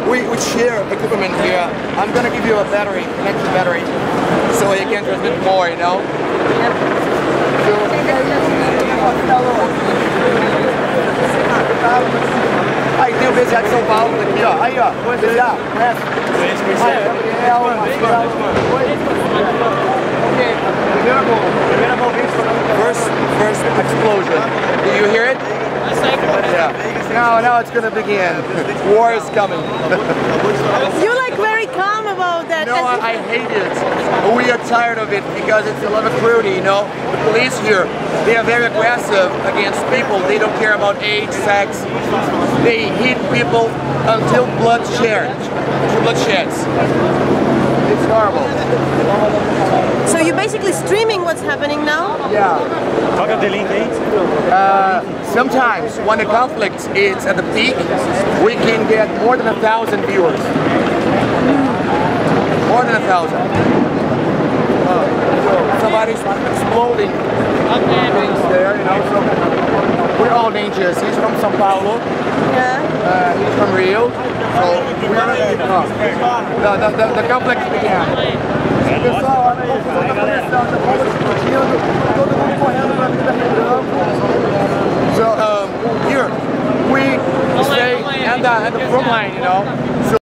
we share equipment here. I'm gonna give you a battery, an extra battery, so you can transmit more, you know? Aí tem o BCA de São Paulo aqui, ó. Aí, ó. BCA, conhece? First explosion. Do you hear it? Yeah. Now it's gonna begin. War is coming. You're like very calm about that. No, I hate it. We are tired of it because it's a lot of cruelty, you know. The police here, they are very aggressive against people. They don't care about age, sex. They hit people until blood sheds. It's horrible. So you're basically streaming what's happening now? Yeah. Toca the link aí. Sometimes when the conflict is at the peak, we can get more than 1,000 viewers. More than 1,000. Somebody's exploding things there, you know. So we're all ninjas. He's from São Paulo. Yeah. He's from Rio. So the conflict began. Pessoal, olha aí, toda a pressão, tá todo mundo correndo pra vida real. So here we stay at the front line, you know.